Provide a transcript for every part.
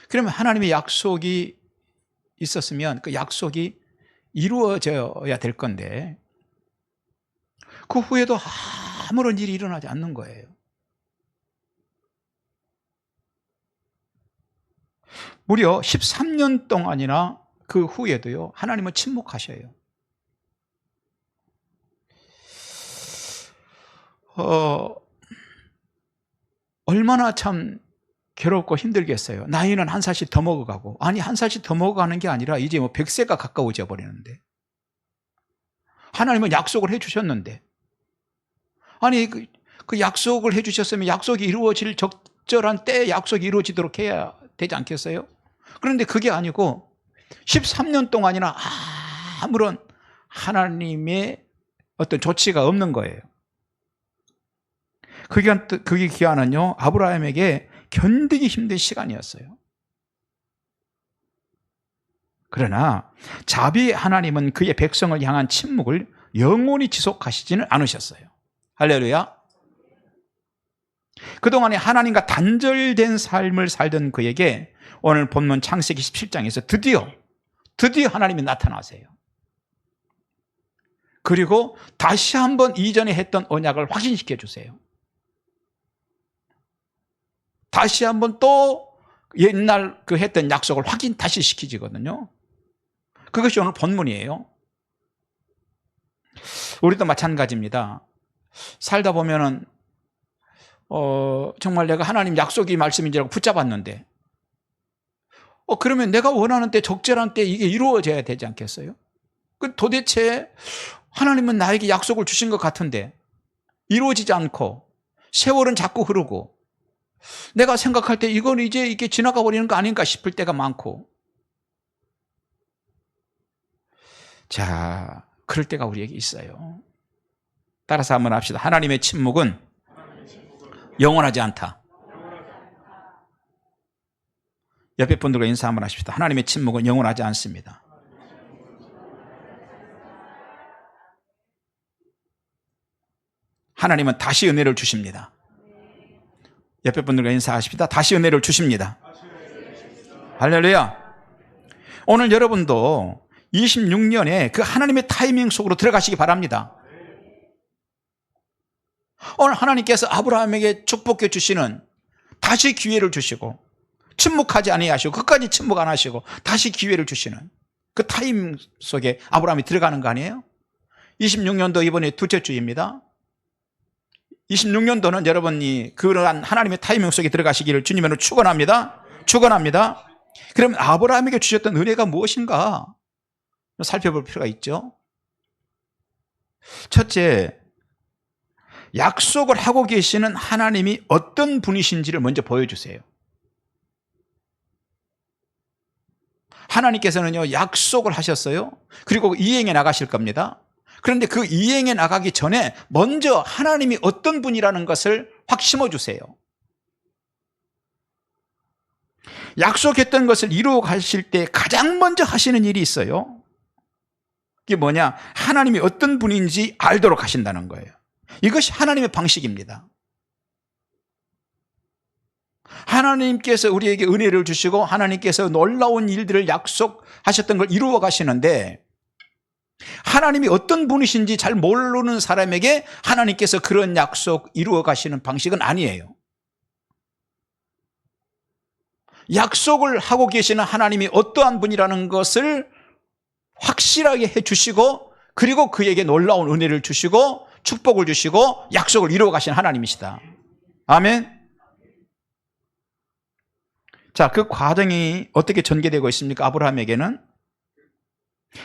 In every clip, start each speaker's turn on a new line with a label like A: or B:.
A: 그러면 하나님의 약속이 있었으면 그 약속이 이루어져야 될 건데 그 후에도 아무런 일이 일어나지 않는 거예요. 무려 13년 동안이나 그 후에도요, 하나님은 침묵하셔요. 얼마나 참 괴롭고 힘들겠어요. 나이는 한 살씩 더 먹어가고, 아니 한 살씩 더 먹어가는 게 아니라 이제 뭐 100세가 가까워져 버리는데, 하나님은 약속을 해주셨는데, 아니 그 약속을 해주셨으면 약속이 이루어질 적절한 때에 약속이 이루어지도록 해야 되지 않겠어요? 그런데 그게 아니고 13년 동안이나 아무런 하나님의 어떤 조치가 없는 거예요. 그 기간은요, 아브라함에게 견디기 힘든 시간이었어요. 그러나 자비의 하나님은 그의 백성을 향한 침묵을 영원히 지속하시지는 않으셨어요. 할렐루야. 그동안에 하나님과 단절된 삶을 살던 그에게 오늘 본문 창세기 17장에서 드디어 하나님이 나타나세요. 그리고 다시 한번 이전에 했던 언약을 확신시켜 주세요. 다시 한번 또 옛날 그 했던 약속을 확인 다시 시키지거든요. 그것이 오늘 본문이에요. 우리도 마찬가지입니다. 살다 보면은 정말 내가 하나님 약속이 말씀인지라고 붙잡았는데 그러면 내가 원하는 때 적절한 때 이게 이루어져야 되지 않겠어요? 도대체 하나님은 나에게 약속을 주신 것 같은데 이루어지지 않고 세월은 자꾸 흐르고 내가 생각할 때 이건 이제 이게 지나가 버리는 거 아닌가 싶을 때가 많고, 자, 그럴 때가 우리에게 있어요. 따라서 한번 합시다. 하나님의 침묵은 영원하지 않다. 옆에 분들과 인사 한번 하십시다. 하나님의 침묵은 영원하지 않습니다. 하나님은 다시 은혜를 주십니다. 옆에 분들과 인사하십시다. 다시 은혜를 주십니다. 할렐루야. 오늘 여러분도 26년에 그 하나님의 타이밍 속으로 들어가시기 바랍니다. 오늘 하나님께서 아브라함에게 축복해 주시는 다시 기회를 주시고 침묵하지 아니하시고 끝까지 침묵 안 하시고 다시 기회를 주시는 그 타임 속에 아브라함이 들어가는 거 아니에요? 26년도 이번에 둘째 주입니다. 26년도는 여러분이 그러한 하나님의 타이밍 속에 들어가시기를 주님으로 축원합니다. 축원합니다. 그러면 아브라함에게 주셨던 은혜가 무엇인가 살펴볼 필요가 있죠. 첫째, 약속을 하고 계시는 하나님이 어떤 분이신지를 먼저 보여주세요. 하나님께서는요, 약속을 하셨어요. 그리고 이행해 나가실 겁니다. 그런데 그 이행해 나가기 전에 먼저 하나님이 어떤 분이라는 것을 확 심어주세요. 약속했던 것을 이루어 가실 때 가장 먼저 하시는 일이 있어요. 그게 뭐냐? 하나님이 어떤 분인지 알도록 하신다는 거예요. 이것이 하나님의 방식입니다. 하나님께서 우리에게 은혜를 주시고 하나님께서 놀라운 일들을 약속하셨던 걸 이루어 가시는데 하나님이 어떤 분이신지 잘 모르는 사람에게 하나님께서 그런 약속 이루어 가시는 방식은 아니에요. 약속을 하고 계시는 하나님이 어떠한 분이라는 것을 확실하게 해주시고 그리고 그에게 놀라운 은혜를 주시고 축복을 주시고 약속을 이루어 가시는 하나님이시다. 아멘. 자, 그 과정이 어떻게 전개되고 있습니까? 아브라함에게는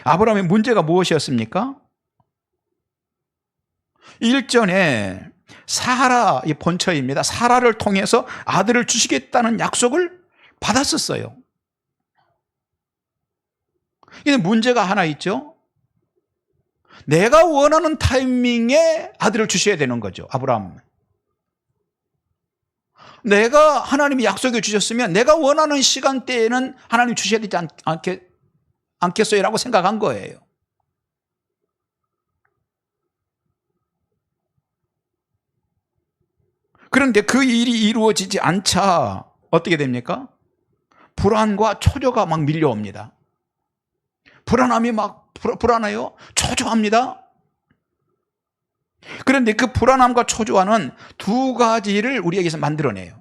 A: 아브라함의 문제가 무엇이었습니까? 일전에 사라의 본처입니다. 사라를 통해서 아들을 주시겠다는 약속을 받았었어요. 근데 문제가 하나 있죠. 내가 원하는 타이밍에 아들을 주셔야 되는 거죠. 아브라함. 내가 하나님이 약속해 주셨으면 내가 원하는 시간대에는 하나님 주셔야 되지 않겠어요? 라고 생각한 거예요. 그런데 그 일이 이루어지지 않자 어떻게 됩니까? 불안과 초조가 막 밀려옵니다. 불안함이 막 불안해요. 초조합니다. 그런데 그 불안함과 초조함은 두 가지를 우리에게서 만들어내요.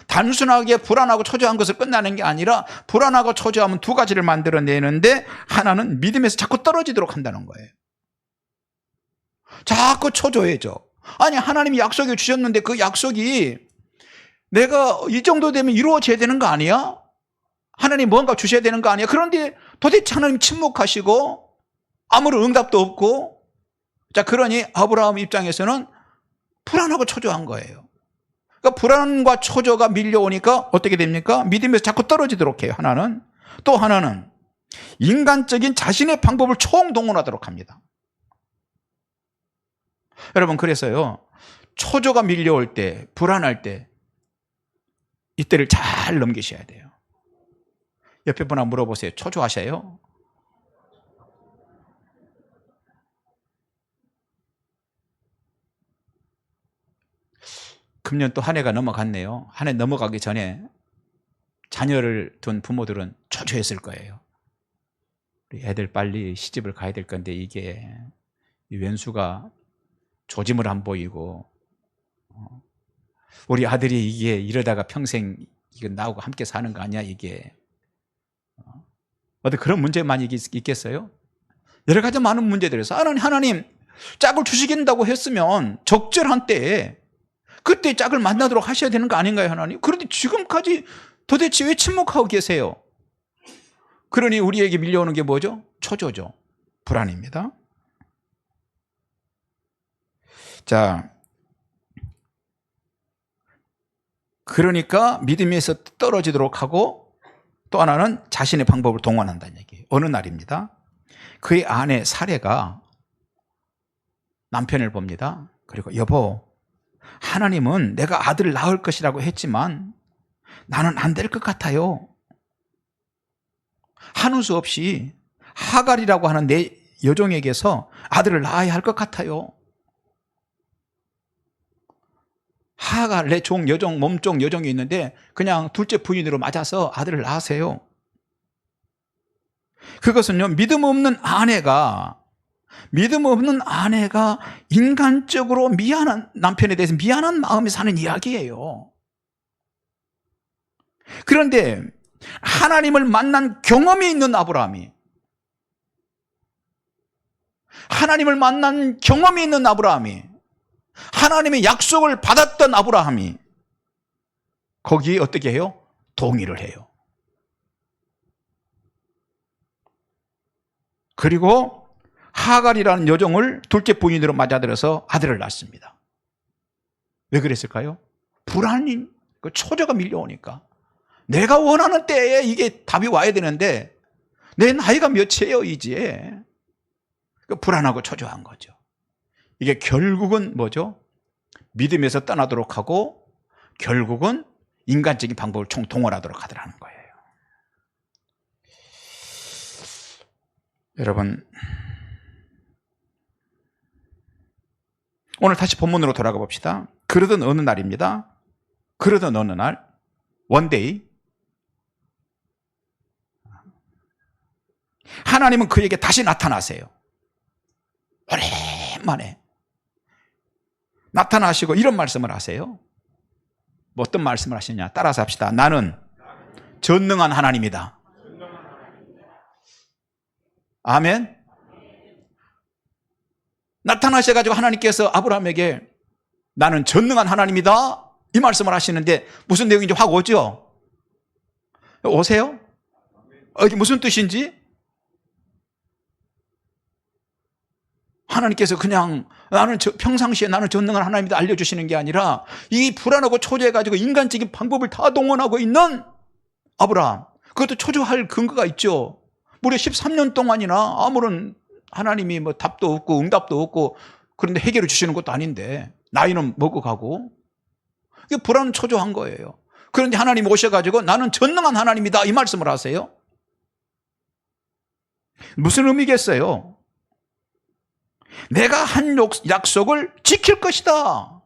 A: 단순하게 불안하고 초조한 것을 끝나는 게 아니라 불안하고 초조함은 두 가지를 만들어내는데 하나는 믿음에서 자꾸 떨어지도록 한다는 거예요. 자꾸 초조해져. 아니 하나님이 약속을 주셨는데 그 약속이 내가 이 정도 되면 이루어져야 되는 거 아니야? 하나님 뭔가 주셔야 되는 거 아니야? 그런데 도대체 하나님 침묵하시고 아무런 응답도 없고, 자 그러니 아브라함 입장에서는 불안하고 초조한 거예요. 그러니까 불안과 초조가 밀려오니까 어떻게 됩니까? 믿음에서 자꾸 떨어지도록 해요. 하나는. 또 하나는 인간적인 자신의 방법을 총동원하도록 합니다. 여러분 그래서요, 초조가 밀려올 때, 불안할 때 이때를 잘 넘기셔야 돼요. 옆에 분한테 물어보세요. 초조하셔요? 금년 또 한 해가 넘어갔네요. 한 해 넘어가기 전에 자녀를 둔 부모들은 초조했을 거예요. 우리 애들 빨리 시집을 가야 될 건데 이게 이 왼수가 조짐을 안 보이고, 우리 아들이 이게 이러다가 평생 이거 나하고 함께 사는 거 아니야 이게. 어디 그런 문제만 있겠어요? 여러 가지 많은 문제들에서 하나님 짝을 주시긴다고 했으면 적절한 때에 그때 짝을 만나도록 하셔야 되는 거 아닌가요 하나님? 그런데 지금까지 도대체 왜 침묵하고 계세요? 그러니 우리에게 밀려오는 게 뭐죠? 초조죠. 불안입니다. 자, 그러니까 믿음에서 떨어지도록 하고, 또 하나는 자신의 방법을 동원한다는 얘기예요. 어느 날입니다. 그의 아내 사례가 남편을 봅니다. 그리고 여보, 하나님은 내가 아들을 낳을 것이라고 했지만 나는 안 될 것 같아요. 한우 수 없이 하갈이라고 하는 내 여종에게서 아들을 낳아야 할 것 같아요. 하갈, 내 종, 여종, 몸종 여종이 있는데 그냥 둘째 부인으로 맞아서 아들을 낳으세요. 그것은요, 믿음 없는 아내가 인간적으로 미안한 남편에 대해서 미안한 마음이 사는 이야기예요. 그런데 하나님을 만난 경험이 있는 아브라함이, 하나님의 약속을 받았던 아브라함이 거기에 어떻게 해요? 동의를 해요. 그리고 하갈이라는 여종을 둘째 부인으로 맞아들여서 아들을 낳습니다. 왜 그랬을까요? 불안이, 그 초조가 밀려오니까. 내가 원하는 때에 이게 답이 와야 되는데 내 나이가 몇이에요 이제. 불안하고 초조한 거죠. 이게 결국은 뭐죠? 믿음에서 떠나도록 하고 결국은 인간적인 방법을 총동원하도록 하더라는 거예요. 여러분, 오늘 다시 본문으로 돌아가 봅시다. 그러던 어느 날입니다. 그러던 어느 날, 원데이, 하나님은 그에게 다시 나타나세요. 오랜만에 나타나시고 이런 말씀을 하세요. 뭐 어떤 말씀을 하시냐? 따라서 합시다. 나는 전능한 하나님이다. 아멘. 나타나셔가지고 하나님께서 아브라함에게 나는 전능한 하나님이다 이 말씀을 하시는데 무슨 내용인지 확 오죠? 오세요? 이게 무슨 뜻인지? 하나님께서 그냥 평상시에 나는 전능한 하나님이다 알려주시는 게 아니라 이 불안하고 초조해가지고 인간적인 방법을 다 동원하고 있는 아브라함, 그것도 초조할 근거가 있죠. 무려 13년 동안이나 아무런 하나님이 뭐 답도 없고 응답도 없고, 그런데 해결을 주시는 것도 아닌데 나이는 먹어가고, 이게 불안 초조한 거예요. 그런데 하나님이 오셔가지고 나는 전능한 하나님이다 이 말씀을 하세요. 무슨 의미겠어요? 내가 한 약속을 지킬 것이다.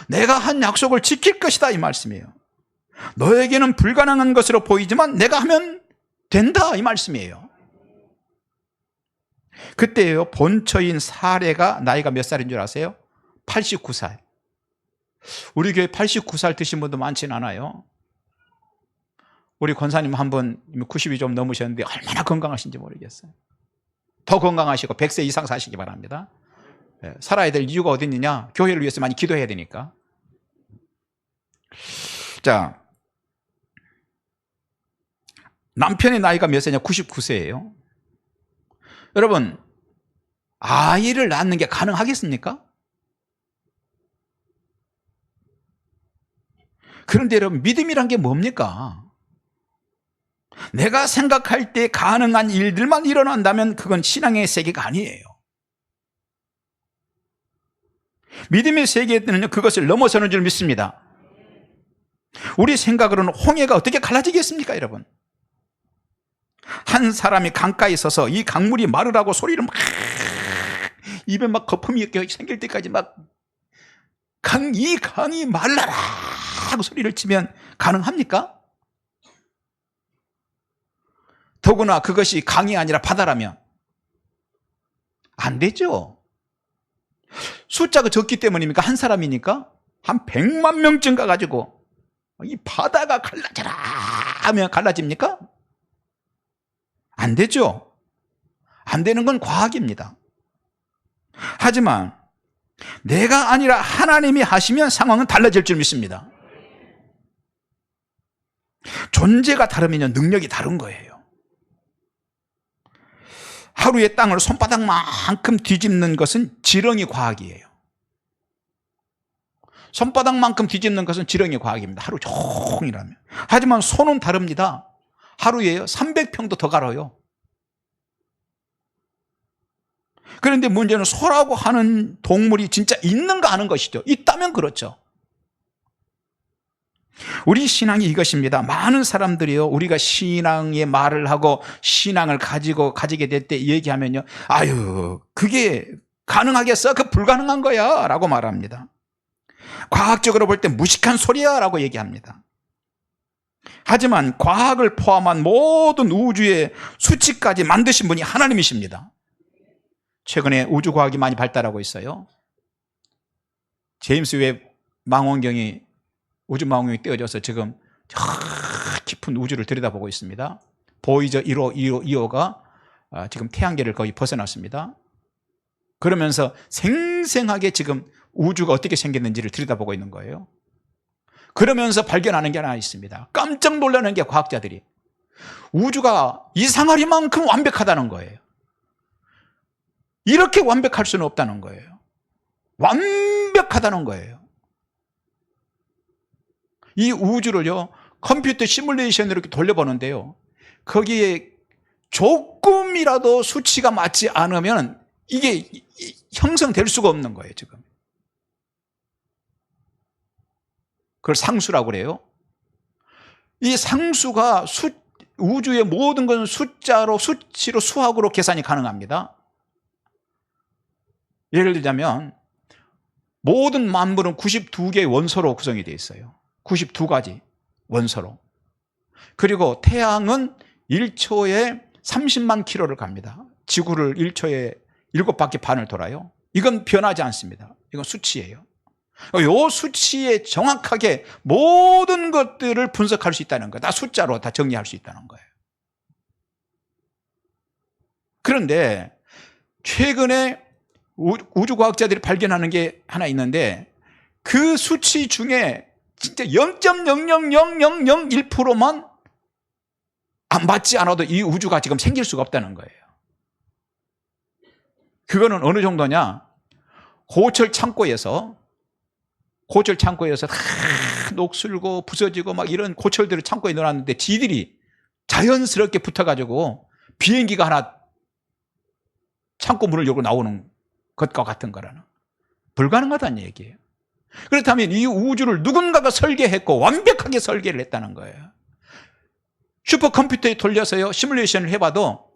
A: 내가 한 약속을 지킬 것이다 이 말씀이에요. 너에게는 불가능한 것으로 보이지만 내가 하면 된다, 이 말씀이에요. 그때요, 본처인 사례가 나이가 몇 살인 줄 아세요? 89살. 우리 교회 89살 드신 분도 많진 않아요. 우리 권사님 한 분 90이 좀 넘으셨는데 얼마나 건강하신지 모르겠어요. 더 건강하시고 100세 이상 사시기 바랍니다. 살아야 될 이유가 어디 있느냐? 교회를 위해서 많이 기도해야 되니까. 자, 남편의 나이가 몇 세냐? 99세예요. 여러분, 아이를 낳는 게 가능하겠습니까? 그런데 여러분, 믿음이란 게 뭡니까? 내가 생각할 때 가능한 일들만 일어난다면 그건 신앙의 세계가 아니에요. 믿음의 세계에는 그것을 넘어서는 줄 믿습니다. 우리 생각으로는 홍해가 어떻게 갈라지겠습니까, 여러분? 한 사람이 강가에 서서 이 강물이 마르라고 소리를 막 입에 막 거품이 생길 때까지 막 이 강이 말라라 하고 소리를 치면 가능합니까? 더구나 그것이 강이 아니라 바다라면 안 되죠. 숫자가 적기 때문입니까? 한 사람이니까 한 100만 명쯤 가가지고 이 바다가 갈라져라 하면 갈라집니까? 안 되죠. 안 되는 건 과학입니다. 하지만 내가 아니라 하나님이 하시면 상황은 달라질 줄 믿습니다. 존재가 다르면 능력이 다른 거예요. 하루에 땅을 손바닥만큼 뒤집는 것은 지렁이 과학이에요. 손바닥만큼 뒤집는 것은 지렁이 과학입니다. 하루 종일 하면. 하지만 손은 다릅니다. 하루에 300평도 더 갈아요. 그런데 문제는 소라고 하는 동물이 진짜 있는가 하는 것이죠. 있다면 그렇죠. 우리 신앙이 이것입니다. 많은 사람들이요, 우리가 신앙의 말을 하고 신앙을 가지게 될 때 얘기하면요, 아유, 그게 가능하겠어? 그 불가능한 거야 라고 말합니다. 과학적으로 볼 때 무식한 소리야 라고 얘기합니다. 하지만 과학을 포함한 모든 우주의 수치까지 만드신 분이 하나님이십니다. 최근에 우주과학이 많이 발달하고 있어요. 제임스 웹 망원경이, 우주망원경이 떼어져서 지금 저 깊은 우주를 들여다보고 있습니다. 보이저 1호, 2호가 지금 태양계를 거의 벗어났습니다. 그러면서 생생하게 지금 우주가 어떻게 생겼는지를 들여다보고 있는 거예요. 그러면서 발견하는 게 하나 있습니다. 깜짝 놀라는 게 과학자들이 우주가 이상하리만큼 완벽하다는 거예요. 이렇게 완벽할 수는 없다는 거예요. 완벽하다는 거예요. 이 우주를요, 컴퓨터 시뮬레이션으로 이렇게 돌려보는데요, 거기에 조금이라도 수치가 맞지 않으면 이게 형성될 수가 없는 거예요, 지금. 그걸 상수라고 그래요. 이 상수가 우주의 모든 것은 숫자로, 수치로, 수학으로 계산이 가능합니다. 예를 들자면 모든 만물은 92개의 원소로 구성이 되어 있어요. 92가지 원소로. 그리고 태양은 1초에 30만 킬로를 갑니다. 지구를 1초에 7바퀴 반을 돌아요. 이건 변하지 않습니다. 이건 수치예요. 이 수치에 정확하게 모든 것들을 분석할 수 있다는 거예요. 다 숫자로 다 정리할 수 있다는 거예요. 그런데 최근에 우주과학자들이 발견하는 게 하나 있는데, 그 수치 중에 진짜 0.00001%만 안 받지 않아도 이 우주가 지금 생길 수가 없다는 거예요. 그거는 어느 정도냐? 고철 창고에서 다 녹슬고 부서지고 막 이런 고철들을 창고에 넣어놨는데 지들이 자연스럽게 붙어가지고 비행기가 하나 창고 문을 열고 나오는 것과 같은 거라는, 불가능하다는 얘기예요. 그렇다면 이 우주를 누군가가 설계했고 완벽하게 설계를 했다는 거예요. 슈퍼컴퓨터에 돌려서요, 시뮬레이션을 해봐도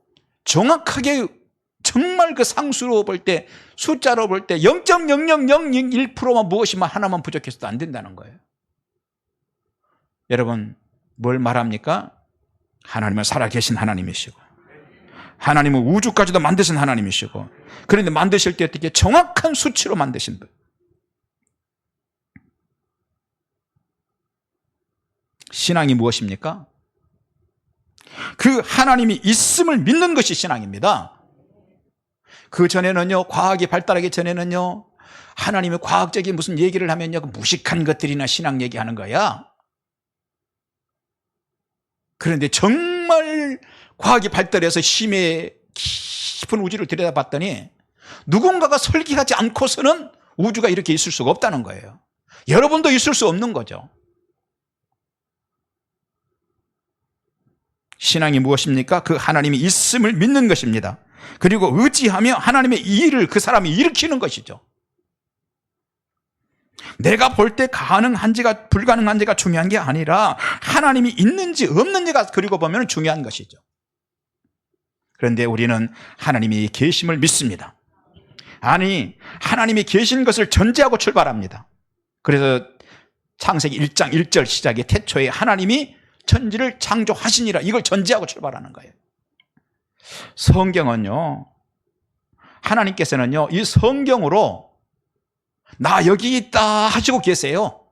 A: 정확하게 정말 그 상수로 볼 때, 숫자로 볼 때 0.00001%만 무엇이만 하나만 부족해서도 안 된다는 거예요. 여러분 뭘 말합니까? 하나님은 살아계신 하나님이시고 하나님은 우주까지도 만드신 하나님이시고, 그런데 만드실 때 어떻게 정확한 수치로 만드신 분. 신앙이 무엇입니까? 그 하나님이 있음을 믿는 것이 신앙입니다. 그 전에는요, 과학이 발달하기 전에는요, 하나님의 과학적인 무슨 얘기를 하면요, 무식한 것들이나 신앙 얘기하는 거야. 그런데 정말 과학이 발달해서 심해 깊은 우주를 들여다봤더니 누군가가 설계하지 않고서는 우주가 이렇게 있을 수가 없다는 거예요. 여러분도 있을 수 없는 거죠. 신앙이 무엇입니까? 그 하나님이 있음을 믿는 것입니다. 그리고 의지하며 하나님의 일을 그 사람이 일으키는 것이죠. 내가 볼 때 가능한지가 불가능한지가 중요한 게 아니라 하나님이 있는지 없는지가 그리고 보면 중요한 것이죠. 그런데 우리는 하나님이 계심을 믿습니다. 아니, 하나님이 계신 것을 전제하고 출발합니다. 그래서 창세기 1장 1절 시작에 태초에 하나님이 천지를 창조하시니라, 이걸 전제하고 출발하는 거예요. 성경은요, 하나님께서는요, 이 성경으로 나 여기 있다 하시고 계세요.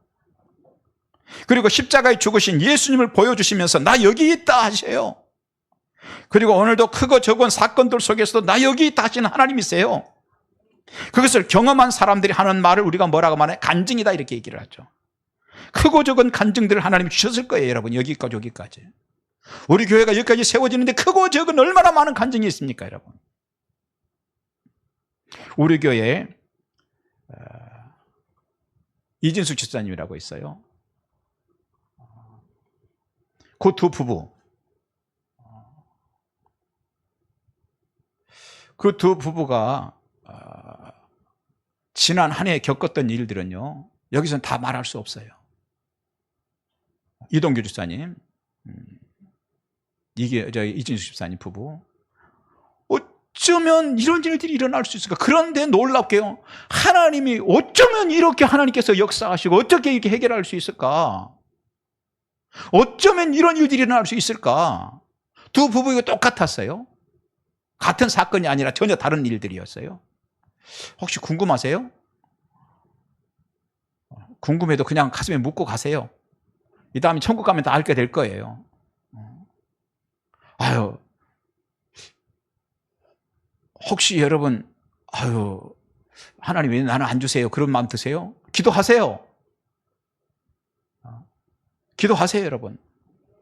A: 그리고 십자가에 죽으신 예수님을 보여주시면서 나 여기 있다 하셔요. 그리고 오늘도 크고 적은 사건들 속에서도 나 여기 있다 하시는 하나님이세요. 그것을 경험한 사람들이 하는 말을 우리가 뭐라고 말해? 간증이다, 이렇게 얘기를 하죠. 크고 적은 간증들을 하나님이 주셨을 거예요, 여러분. 여기까지 여기까지. 우리 교회가 여기까지 세워지는데 크고 적은 얼마나 많은 간증이 있습니까, 여러분? 우리 교회에 이진숙 집사님이라고 있어요. 그 두 부부, 그 두 부부가 지난 한 해 겪었던 일들은요, 여기서는 다 말할 수 없어요. 이동규 집사님, 이게 이진숙 집사님 부부, 어쩌면 이런 일들이 일어날 수 있을까? 그런데 놀랍게요, 하나님이 어쩌면 이렇게 하나님께서 역사하시고 어떻게 이렇게 해결할 수 있을까? 어쩌면 이런 일들이 일어날 수 있을까? 두 부부가 똑같았어요. 같은 사건이 아니라 전혀 다른 일들이었어요. 혹시 궁금하세요? 궁금해도 그냥 가슴에 묻고 가세요. 이 다음에 천국 가면 다 알게 될 거예요. 아유, 혹시 여러분, 아유, 하나님 왜 나는 안 주세요? 그런 마음 드세요? 기도하세요. 기도하세요, 여러분.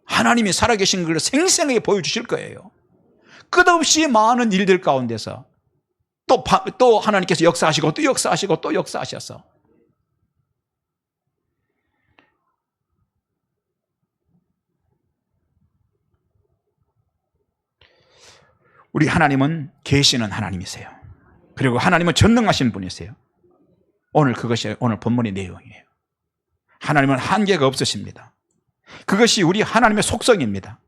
A: 하나님이 살아계신 걸 생생하게 보여주실 거예요. 끝없이 많은 일들 가운데서 또 하나님께서 역사하시고 또 역사하시고 또 역사하셔서, 우리 하나님은 계시는 하나님이세요. 그리고 하나님은 전능하신 분이세요. 그것이 오늘 본문의 내용이에요. 하나님은 한계가 없으십니다. 그것이 우리 하나님의 속성입니다.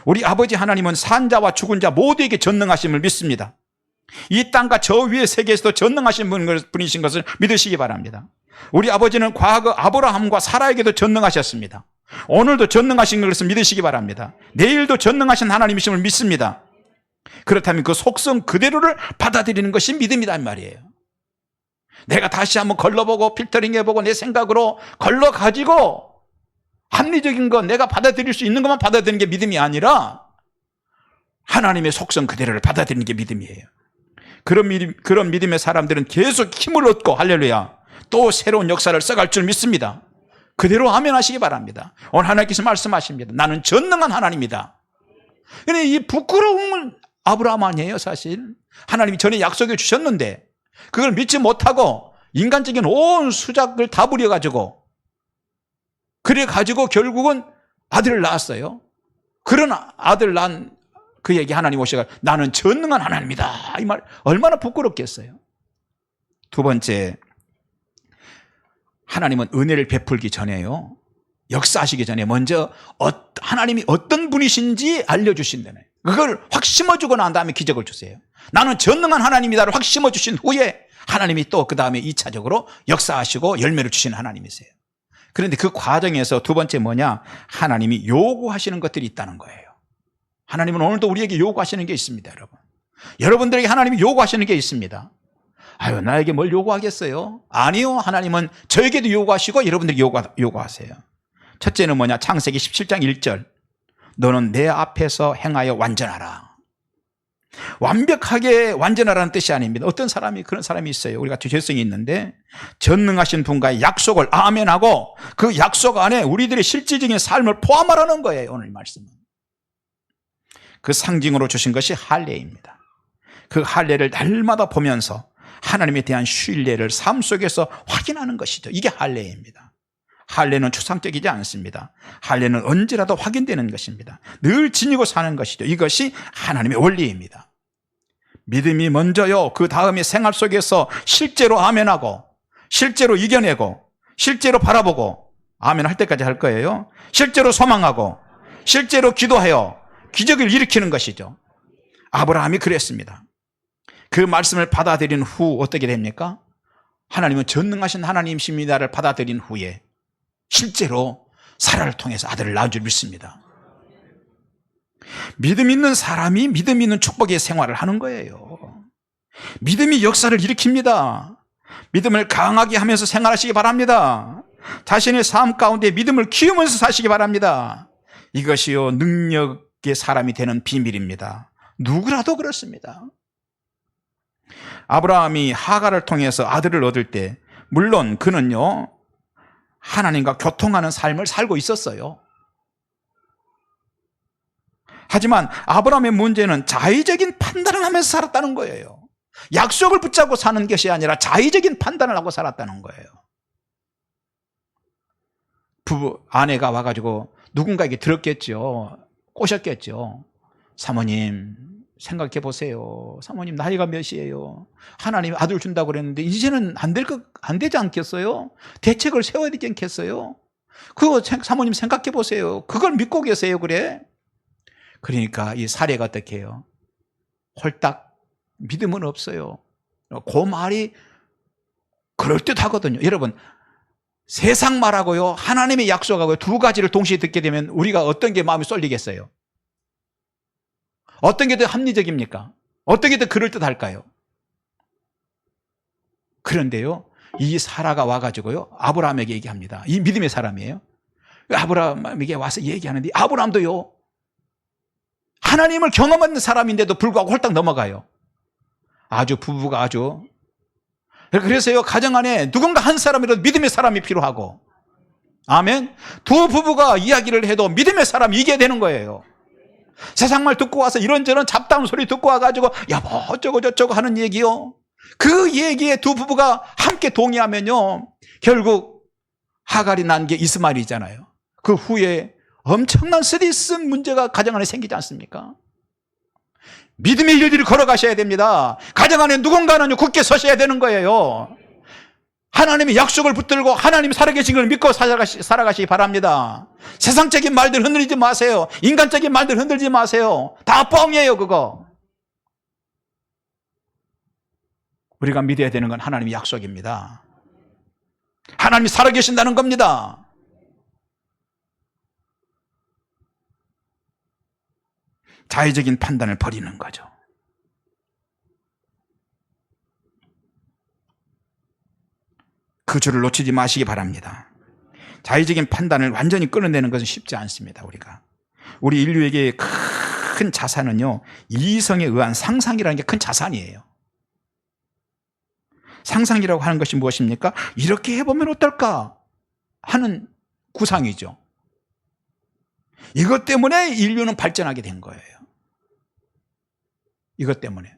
A: 우리 아버지 하나님은 산자와 죽은 자 모두에게 전능하심을 믿습니다. 이 땅과 저 위의 세계에서도 전능하신 분이신 것을 믿으시기 바랍니다. 우리 아버지는 과거 아브라함과 사라에게도 전능하셨습니다. 오늘도 전능하신 것을 믿으시기 바랍니다. 내일도 전능하신 하나님이심을 믿습니다. 그렇다면 그 속성 그대로를 받아들이는 것이 믿음이란 말이에요. 내가 다시 한번 걸러보고 필터링해보고 내 생각으로 걸러가지고 합리적인 거 내가 받아들일 수 있는 것만 받아들이는 게 믿음이 아니라 하나님의 속성 그대로를 받아들이는 게 믿음이에요. 그런 믿음의 사람들은 계속 힘을 얻고, 할렐루야, 또 새로운 역사를 써갈 줄 믿습니다. 그대로 아멘하시기 바랍니다. 오늘 하나님께서 말씀하십니다. 나는 전능한 하나님이다. 근데 이 부끄러움은 아브라함 아니에요, 사실. 하나님이 전에 약속해 주셨는데 그걸 믿지 못하고 인간적인 온 수작을 다 부려가지고, 그래가지고 결국은 아들을 낳았어요. 그런 아들 낳은 그에게 하나님 오셔가 나는 전능한 하나님이다, 이 말 얼마나 부끄럽겠어요. 두 번째, 하나님은 은혜를 베풀기 전에요, 역사하시기 전에 먼저 하나님이 어떤 분이신지 알려주신다네. 그걸 확 심어주고 난 다음에 기적을 주세요. 나는 전능한 하나님이다를 확 심어주신 후에 하나님이 또 그 다음에 2차적으로 역사하시고 열매를 주시는 하나님이세요. 그런데 그 과정에서 두 번째 뭐냐? 하나님이 요구하시는 것들이 있다는 거예요. 하나님은 오늘도 우리에게 요구하시는 게 있습니다, 여러분. 여러분들에게 하나님이 요구하시는 게 있습니다. 아유, 나에게 뭘 요구하겠어요? 아니요, 하나님은 저에게도 요구하시고 여러분들에게 요구하세요. 첫째는 뭐냐? 창세기 17장 1절. 너는 내 앞에서 행하여 완전하라. 완벽하게 완전하라는 뜻이 아닙니다. 어떤 사람이 그런 사람이 있어요. 우리가 죄성이 있는데 전능하신 분과의 약속을 아멘하고 그 약속 안에 우리들의 실질적인 삶을 포함하라는 거예요. 오늘 말씀은. 그 상징으로 주신 것이 할례입니다. 그 할례를 날마다 보면서 하나님에 대한 신뢰를 삶 속에서 확인하는 것이죠. 이게 할례입니다. 할례는 추상적이지 않습니다. 할례는 언제라도 확인되는 것입니다. 늘 지니고 사는 것이죠. 이것이 하나님의 원리입니다. 믿음이 먼저요. 그 다음에 생활 속에서 실제로 아멘하고 실제로 이겨내고 실제로 바라보고 아멘할 때까지 할 거예요. 실제로 소망하고 실제로 기도해요. 기적을 일으키는 것이죠. 아브라함이 그랬습니다. 그 말씀을 받아들인 후 어떻게 됩니까? 하나님은 전능하신 하나님이십니다를 받아들인 후에 실제로 사라를 통해서 아들을 낳은 줄 믿습니다. 믿음 있는 사람이 믿음 있는 축복의 생활을 하는 거예요. 믿음이 역사를 일으킵니다. 믿음을 강하게 하면서 생활하시기 바랍니다. 자신의 삶 가운데 믿음을 키우면서 사시기 바랍니다. 이것이요, 능력의 사람이 되는 비밀입니다. 누구라도 그렇습니다. 아브라함이 하갈을 통해서 아들을 얻을 때 물론 그는요 하나님과 교통하는 삶을 살고 있었어요. 하지만 아브라함의 문제는 자의적인 판단을 하면서 살았다는 거예요. 약속을 붙잡고 사는 것이 아니라 자의적인 판단을 하고 살았다는 거예요. 아내가 와가지고 누군가에게 들었겠죠. 꼬셨겠죠. 사모님 생각해 보세요. 사모님 나이가 몇이에요? 하나님 아들 준다고 그랬는데 이제는 안 되지 않겠어요? 대책을 세워야 되지 않겠어요? 그거 사모님 생각해 보세요. 그걸 믿고 계세요, 그래? 그러니까 이 사례가 어떻게 해요? 홀딱 믿음은 없어요. 그 말이 그럴듯하거든요. 여러분, 세상 말하고요 하나님의 약속하고요 두 가지를 동시에 듣게 되면 우리가 어떤 게 마음이 쏠리겠어요? 어떤 게 더 합리적입니까? 어떤 게 더 그럴듯할까요? 그런데요, 이 사라가 와가지고요, 아브라함에게 얘기합니다. 이 믿음의 사람이에요. 아브라함에게 와서 얘기하는데, 아브라함도요, 하나님을 경험한 사람인데도 불구하고 홀딱 넘어가요. 부부가 아주. 그래서요, 가정 안에 누군가 한 사람이라도 믿음의 사람이 필요하고, 아멘? 두 부부가 이야기를 해도 믿음의 사람이 이겨야 되는 거예요. 세상 말 듣고 와서 이런저런 잡다운 소리 듣고 와가지고 여보 어쩌고 저쩌고 하는 얘기요. 그 얘기에 두 부부가 함께 동의하면요 결국 하갈이 난 게 이스마엘이잖아요. 그 후에 엄청난 스트레스 문제가 가정 안에 생기지 않습니까? 믿음의 길들을 걸어가셔야 됩니다. 가정 안에 누군가는 굳게 서셔야 되는 거예요. 하나님의 약속을 붙들고 하나님 살아계신 걸 믿고 살아가시기 바랍니다. 세상적인 말들 흔들리지 마세요. 인간적인 말들 흔들지 마세요. 다 뻥이에요, 그거. 우리가 믿어야 되는 건 하나님의 약속입니다. 하나님이 살아계신다는 겁니다. 자의적인 판단을 버리는 거죠. 그 줄을 놓치지 마시기 바랍니다. 자의적인 판단을 완전히 끊어내는 것은 쉽지 않습니다. 우리 인류에게 큰 자산은요 이성에 의한 상상이라는 게 큰 자산이에요. 상상이라고 하는 것이 무엇입니까? 이렇게 해보면 어떨까 하는 구상이죠. 이것 때문에 인류는 발전하게 된 거예요. 이것 때문에.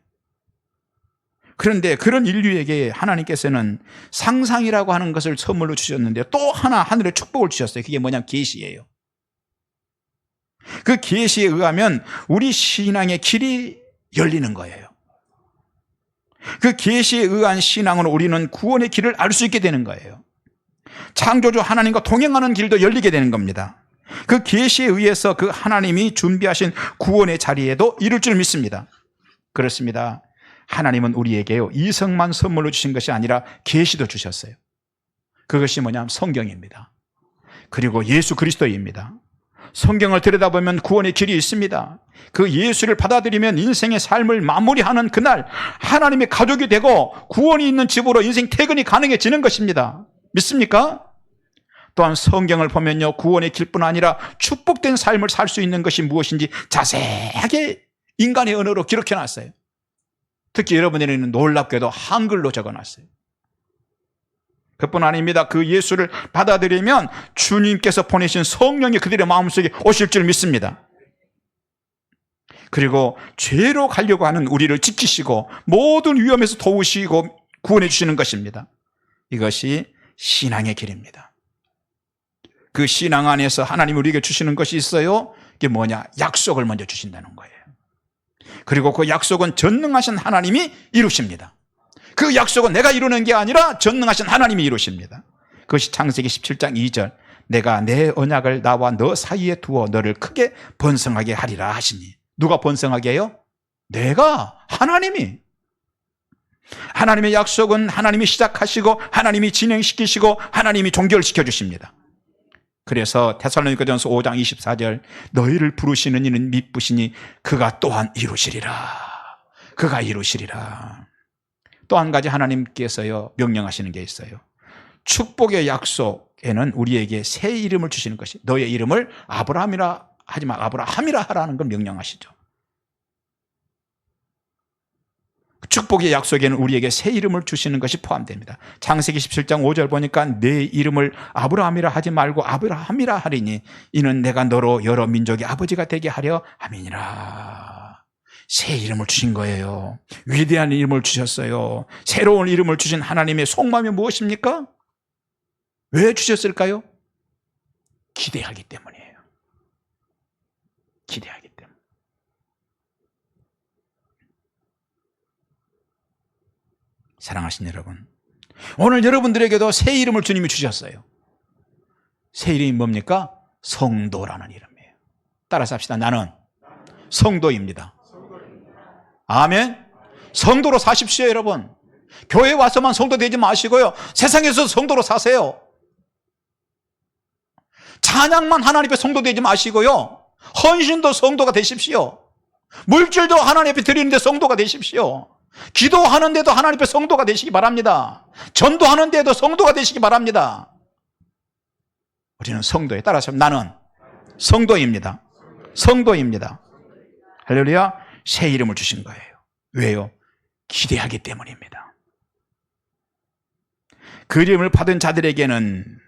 A: 그런데 그런 인류에게 하나님께서는 상상이라고 하는 것을 선물로 주셨는데 또 하나 하늘의 축복을 주셨어요. 그게 뭐냐면 계시예요. 그 계시에 의하면 우리 신앙의 길이 열리는 거예요. 그 계시에 의한 신앙으로 우리는 구원의 길을 알 수 있게 되는 거예요. 창조주 하나님과 동행하는 길도 열리게 되는 겁니다. 그 계시에 의해서 그 하나님이 준비하신 구원의 자리에도 이룰 줄 믿습니다. 그렇습니다. 하나님은 우리에게요 이성만 선물로 주신 것이 아니라 계시도 주셨어요. 그것이 뭐냐면 성경입니다. 그리고 예수 그리스도입니다. 성경을 들여다보면 구원의 길이 있습니다. 그 예수를 받아들이면 인생의 삶을 마무리하는 그날 하나님의 가족이 되고 구원이 있는 집으로 인생 퇴근이 가능해지는 것입니다. 믿습니까? 또한 성경을 보면요, 구원의 길뿐 아니라 축복된 삶을 살 수 있는 것이 무엇인지 자세하게 인간의 언어로 기록해놨어요. 특히 여러분에게는 놀랍게도 한글로 적어놨어요. 그뿐 아닙니다. 그 예수를 받아들이면 주님께서 보내신 성령이 그들의 마음속에 오실 줄 믿습니다. 그리고 죄로 가려고 하는 우리를 지키시고 모든 위험에서 도우시고 구원해 주시는 것입니다. 이것이 신앙의 길입니다. 그 신앙 안에서 하나님이 우리에게 주시는 것이 있어요. 그게 뭐냐? 약속을 먼저 주신다는 거예요. 그리고 그 약속은 전능하신 하나님이 이루십니다. 그 약속은 내가 이루는 게 아니라 전능하신 하나님이 이루십니다. 그것이 창세기 17장 2절 내가 내 언약을 나와 너 사이에 두어 너를 크게 번성하게 하리라 하시니. 누가 번성하게 해요? 내가, 하나님이. 하나님의 약속은 하나님이 시작하시고 하나님이 진행시키시고 하나님이 종결시켜 주십니다. 그래서 데살로니가전서 5장 24절 너희를 부르시는 이는 미쁘시니 그가 또한 이루시리라. 그가 이루시리라. 또 한 가지 하나님께서요 명령하시는 게 있어요. 축복의 약속에는 우리에게 새 이름을 주시는 것이, 너의 이름을 아브라함이라 하지 마, 아브라함이라 하라는 걸 명령하시죠. 축복의 약속에는 우리에게 새 이름을 주시는 것이 포함됩니다. 창세기 17장 5절 보니까 내 이름을 아브라함이라 하지 말고 아브라함이라 하리니 이는 내가 너로 여러 민족의 아버지가 되게 하려 함이니라. 새 이름을 주신 거예요. 위대한 이름을 주셨어요. 새로운 이름을 주신 하나님의 속마음이 무엇입니까? 왜 주셨을까요? 기대하기 때문이에요. 기대하기 때문에. 사랑하신 여러분, 오늘 여러분들에게도 새 이름을 주님이 주셨어요. 새 이름이 뭡니까? 성도라는 이름이에요. 따라서 합시다. 나는 성도입니다. 아멘. 성도로 사십시오, 여러분. 교회에 와서만 성도 되지 마시고요, 세상에서 성도로 사세요. 찬양만 하나님 앞에 성도 되지 마시고요, 헌신도 성도가 되십시오. 물질도 하나님 앞에 드리는데 성도가 되십시오. 기도하는데도 하나님 앞에 성도가 되시기 바랍니다. 전도하는데도 성도가 되시기 바랍니다. 우리는 성도에 따라서 나는 성도입니다. 성도입니다. 할렐루야. 새 이름을 주신 거예요. 왜요? 기대하기 때문입니다. 그 이름을 받은 자들에게는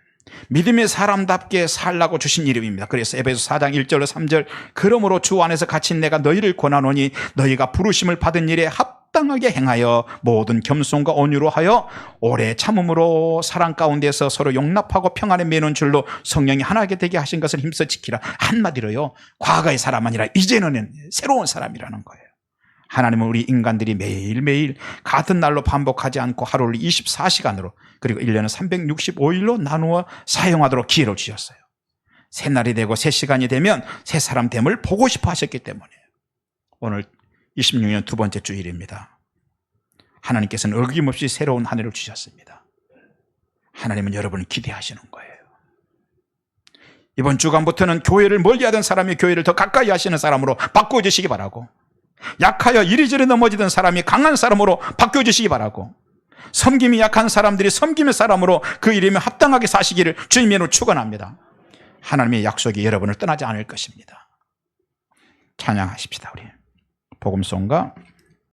A: 믿음의 사람답게 살라고 주신 이름입니다. 그래서 에베소 4장 1절로 3절 그러므로 주 안에서 갇힌 내가 너희를 권하노니 너희가 부르심을 받은 일에 합당하게 행하여 모든 겸손과 온유로 하여 오래 참음으로 사랑 가운데서 서로 용납하고 평안에 매는 줄로 성령이 하나게 되게 하신 것을 힘써 지키라. 한마디로요, 과거의 사람 아니라 이제는 새로운 사람이라는 거예요. 하나님은 우리 인간들이 매일매일 같은 날로 반복하지 않고 하루를 24시간으로 그리고 1년은 365일로 나누어 사용하도록 기회를 주셨어요. 새 날이 되고 새 시간이 되면 새 사람 됨을 보고 싶어 하셨기 때문이에요. 오늘 26년 두 번째 주일입니다. 하나님께서는 어김없이 새로운 한 해를 주셨습니다. 하나님은 여러분을 기대하시는 거예요. 이번 주간부터는 교회를 멀리하던 사람이 교회를 더 가까이 하시는 사람으로 바꾸어지시기 바라고, 약하여 이리저리 넘어지던 사람이 강한 사람으로 바뀌어지시기 바라고, 섬김이 약한 사람들이 섬김의 사람으로 그 이름에 합당하게 사시기를 주님으로 축원합니다. 하나님의 약속이 여러분을 떠나지 않을 것입니다. 찬양하십시다. 우리 복음송가